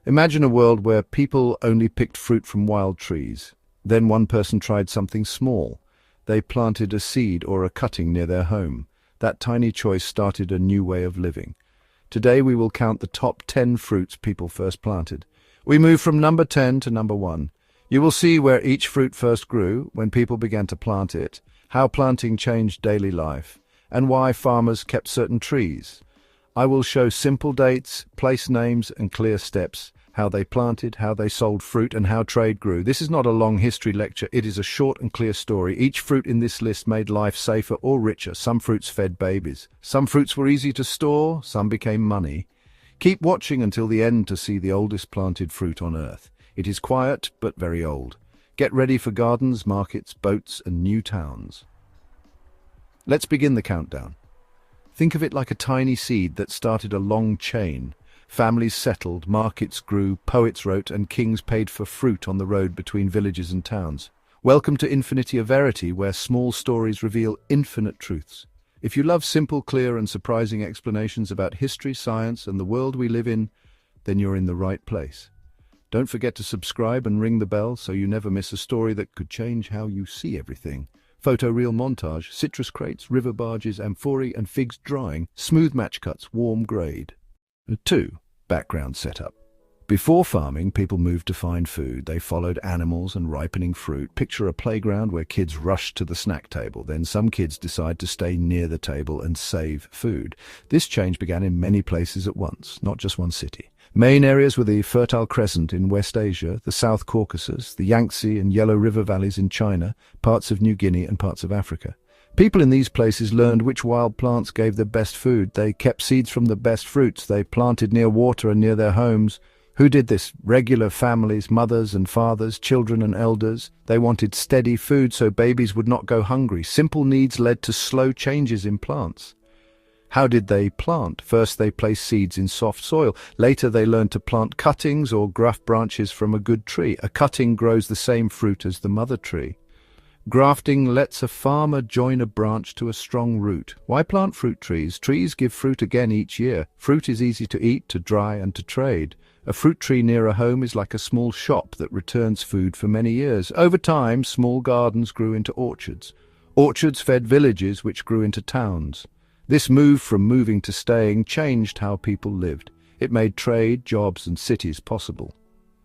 Imagine a world where people only picked fruit from wild trees. Then one person tried something small. They planted a seed or a cutting near their home. That tiny choice started a new way of living. Today we will count the top 10 fruits people first planted. We move from number 10 to number 1. You will see where each fruit first grew, when people began to plant it, how planting changed daily life, and why farmers kept certain trees. I will show simple dates, place names, and clear steps, how they planted, how they sold fruit, and how trade grew. This is not a long history lecture, it is a short and clear story. Each fruit in this list made life safer or richer. Some fruits fed babies. Some fruits were easy to store, some became money. Keep watching until the end to see the oldest planted fruit on earth. It is quiet, but very old. Get ready for gardens, markets, boats, and new towns. Let's begin the countdown. Think of it like a tiny seed that started a long chain. Families settled, markets grew, poets wrote, and kings paid for fruit on the road between villages and towns. Welcome to Infinitia Verity, where small stories reveal infinite truths. If you love simple, clear, and surprising explanations about history, science, and the world we live in, then you're in the right place. Don't forget to subscribe and ring the bell so you never miss a story that could change how you see everything. Photo-reel montage, citrus crates, river barges, amphorae, and figs drying, smooth match cuts, warm grade. 2. Background setup. Before farming, people moved to find food. They followed animals and ripening fruit. Picture a playground where kids rush to the snack table. Then some kids decide to stay near the table and save food. This change began in many places at once, not just one city. Main areas were the Fertile Crescent in West Asia, the South Caucasus, the Yangtze and Yellow River valleys in China, parts of New Guinea and parts of Africa. People in these places learned which wild plants gave the best food. They kept seeds from the best fruits. They planted near water and near their homes. Who did this? Regular families, mothers and fathers, children and elders. They wanted steady food so babies would not go hungry. Simple needs led to slow changes in plants. How did they plant? First they placed seeds in soft soil. Later they learned to plant cuttings or graft branches from a good tree. A cutting grows the same fruit as the mother tree. Grafting lets a farmer join a branch to a strong root. Why plant fruit trees? Trees give fruit again each year. Fruit is easy to eat, to dry, and to trade. A fruit tree near a home is like a small shop that returns food for many years. Over time, small gardens grew into orchards. Orchards fed villages, which grew into towns. This move from moving to staying changed how people lived. It made trade, jobs, and cities possible.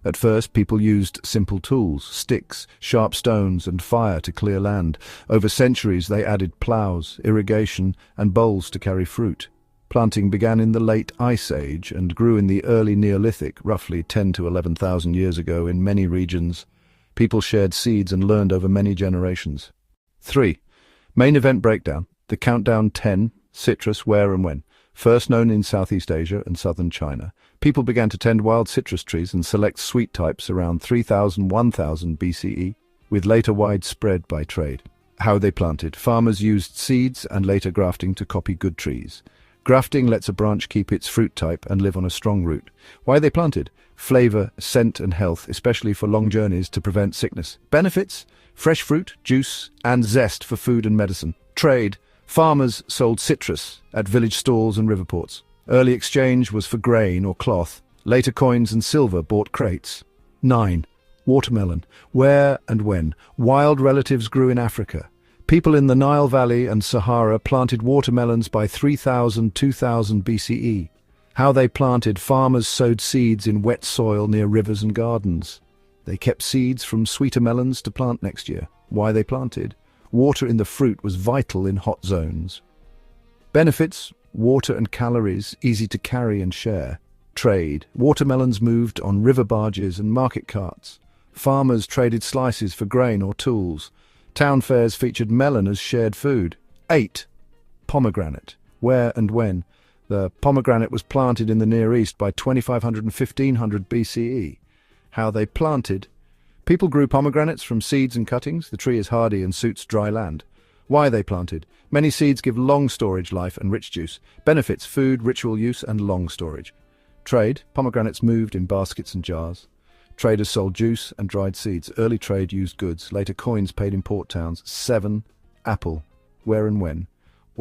At first, people used simple tools, sticks, sharp stones, and fire to clear land. Over centuries, they added plows, irrigation, and bowls to carry fruit. Planting began in the late Ice Age and grew in the early Neolithic, roughly 10 to 11,000 years ago in many regions. People shared seeds and learned over many generations. 3. Main event breakdown. The countdown 10, citrus, where and when. First known in Southeast Asia and southern China, people began to tend wild citrus trees and select sweet types around 3000–1000 BCE, with later widespread by trade. How they planted. Farmers used seeds and later grafting to copy good trees. Grafting lets a branch keep its fruit type and live on a strong root. Why they planted? Flavor, scent, and health, especially for long journeys to prevent sickness. Benefits? Fresh fruit, juice, and zest for food and medicine. Trade. Farmers sold citrus at village stalls and river ports. Early exchange was for grain or cloth. Later coins and silver bought crates. 9. Watermelon. Where and when? Wild relatives grew in Africa. People in the Nile Valley and Sahara planted watermelons by 3000–2000 BCE. How they planted. Farmers sowed seeds in wet soil near rivers and gardens. They kept seeds from sweeter melons to plant next year. Why they planted. Water in the fruit was vital in hot zones. Benefits: water and calories, easy to carry and share. Trade: watermelons moved on river barges and market carts. Farmers traded slices for grain or tools. Town fairs featured melon as shared food. 8. Pomegranate. Where and when? The pomegranate was planted in the Near East by 2500 and 1500 BCE. How they planted. People grew pomegranates from seeds and cuttings. The tree is hardy and suits dry land. Why they planted. Many seeds give long storage life and rich juice. Benefits: food, ritual use, and long storage. Trade: pomegranates moved in baskets and jars. Traders sold juice and dried seeds. Early trade used goods. Later coins paid in port towns. 7. Apple. Where and when?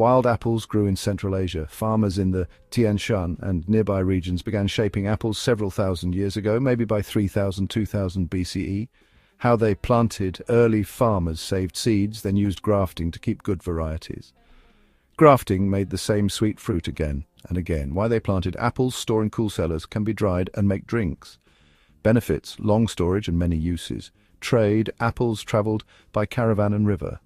Wild apples grew in Central Asia. Farmers in the Tian Shan and nearby regions began shaping apples several thousand years ago, maybe by 3000, 2000 BCE. How they planted: early farmers saved seeds, then used grafting to keep good varieties. Grafting made the same sweet fruit again and again. Why they planted: apples stored in cool cellars can be dried and make drinks. Benefits: long storage and many uses. Trade: apples traveled by caravan and river.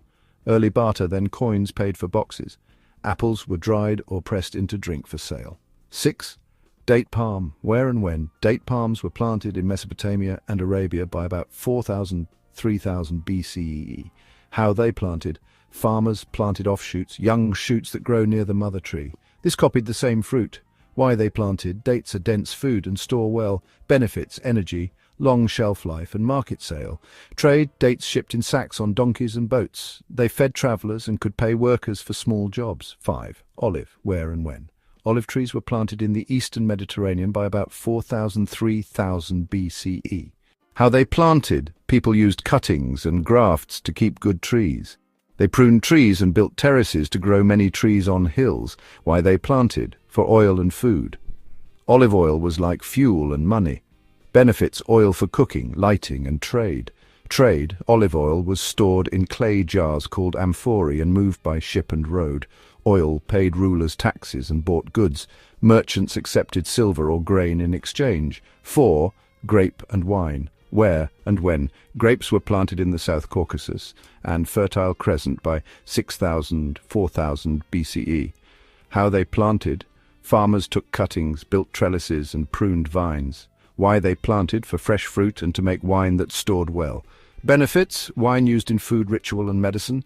Early barter, then coins paid for boxes. Apples were dried or pressed into drink for sale. 6. Date palm. Where and when? Date palms were planted in Mesopotamia and Arabia by about 4000, 3000 BCE. How they planted: farmers planted offshoots, young shoots that grow near the mother tree. This copied the same fruit. Why they planted: dates are dense food and store well. Benefits: energy, long shelf life and market sale. Trade: dates shipped in sacks on donkeys and boats. They fed travelers and could pay workers for small jobs. 5. Olive. Where and when? Olive trees were planted in the eastern Mediterranean by about 4000, 3000 BCE. How they planted: people used cuttings and grafts to keep good trees. They pruned trees and built terraces to grow many trees on hills. Why they planted: for oil and food. Olive oil was like fuel and money. Benefits: oil for cooking, lighting and trade. Trade: olive oil was stored in clay jars called amphorae and moved by ship and road. Oil paid rulers taxes and bought goods. Merchants accepted silver or grain in exchange. 4. Grape and wine. Where and when? Grapes were planted in the South Caucasus and Fertile Crescent by 6000, 4000 BCE. How they planted: farmers took cuttings, built trellises and pruned vines. Why they planted: for fresh fruit and to make wine that stored well. Benefits: wine used in food, ritual and medicine.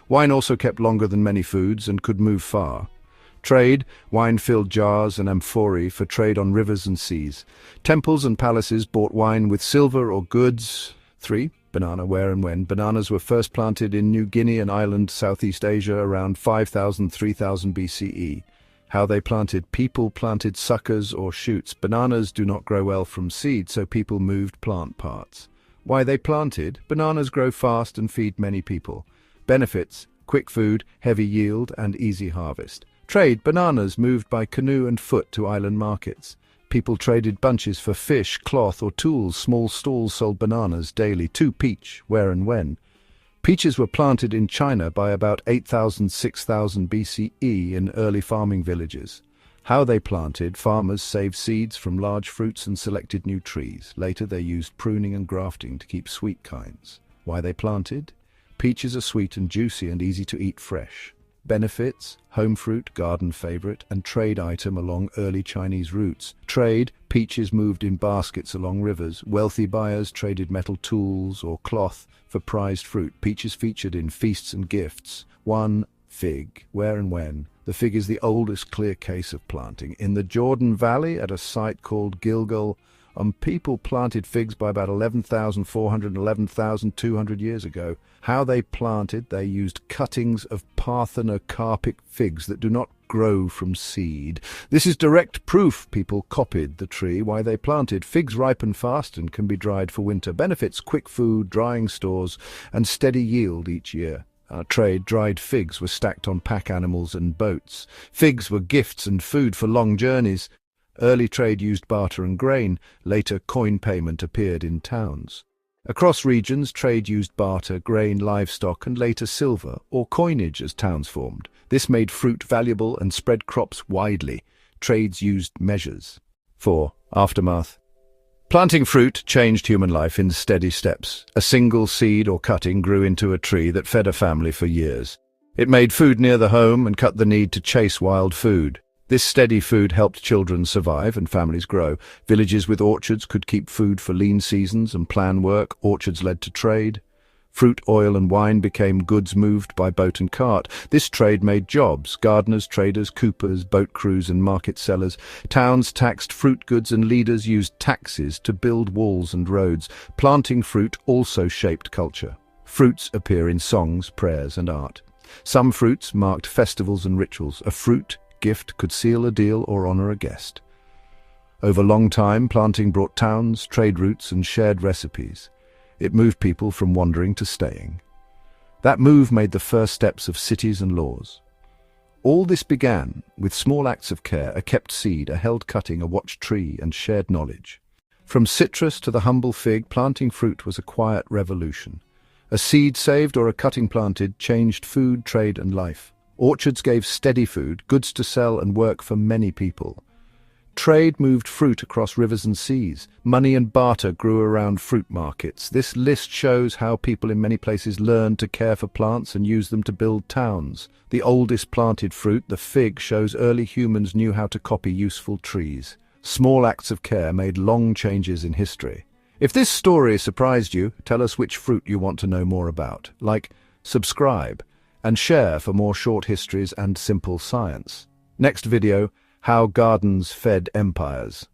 Wine also kept longer than many foods and could move far. Trade: wine filled jars and amphorae for trade on rivers and seas. Temples and palaces bought wine with silver or goods. 3. Banana. Where and when? Bananas were first planted in New Guinea and Island, Southeast Asia, around 5000, 3000 BCE. How they planted: people planted suckers or shoots. Bananas do not grow well from seed, so people moved plant parts. Why they planted: bananas grow fast and feed many people. Benefits: quick food, heavy yield and easy harvest. Trade: bananas moved by canoe and foot to island markets. People traded bunches for fish, cloth or tools. Small stalls sold bananas daily. 2. Peach. Where and when? Peaches were planted in China by about 8000, 6000 BCE in early farming villages. How they planted: farmers saved seeds from large fruits and selected new trees. Later they used pruning and grafting to keep sweet kinds. Why they planted: peaches are sweet and juicy and easy to eat fresh. Benefits: home fruit, garden favorite and trade item along early Chinese routes. Trade: peaches moved in baskets along rivers. Wealthy buyers traded metal tools or cloth for prized fruit. Peaches featured in feasts and gifts. 1. Fig. Where and when? The fig is the oldest clear case of planting. In the Jordan Valley, at a site called Gilgal, people planted figs by about 11,400 and 11,200 years ago. How they planted: they used cuttings of parthenocarpic figs that do not grow from seed. This is direct proof people copied the tree. Why they planted: figs ripen fast and can be dried for winter. Benefits: quick food, drying stores and steady yield each year. Trade: dried figs were stacked on pack animals and boats. Figs were gifts and food for long journeys. Early trade used barter and grain. Later coin payment appeared in towns. Across regions, trade used barter, grain, livestock and later silver or coinage as towns formed. This made fruit valuable and spread crops widely. Trades used measures. 4. Aftermath. Planting fruit changed human life in steady steps. A single seed or cutting grew into a tree that fed a family for years. It made food near the home and cut the need to chase wild food. This steady food helped children survive and families grow. Villages with orchards could keep food for lean seasons and plan work. Orchards led to trade. Fruit, oil and wine became goods moved by boat and cart. This trade made jobs: gardeners, traders, coopers, boat crews and market sellers. Towns taxed fruit goods and leaders used taxes to build walls and roads. Planting fruit also shaped culture. Fruits appear in songs, prayers and art. Some fruits marked festivals and rituals. A fruit gift could seal a deal or honor a guest. Over long time, planting brought towns, trade routes and shared recipes. It moved people from wandering to staying. That move made the first steps of cities and laws. All this began with small acts of care, a kept seed, a held cutting, a watched tree, and shared knowledge. From citrus to the humble fig, planting fruit was a quiet revolution. A seed saved or a cutting planted changed food, trade, and life. Orchards gave steady food, goods to sell, and work for many people. Trade moved fruit across rivers and seas. Money and barter grew around fruit markets. This list shows how people in many places learned to care for plants and use them to build towns. The oldest planted fruit, the fig, shows early humans knew how to copy useful trees. Small acts of care made long changes in history. If this story surprised you, tell us which fruit you want to know more about. Like, subscribe, and share for more short histories and simple science. Next video, how gardens fed empires.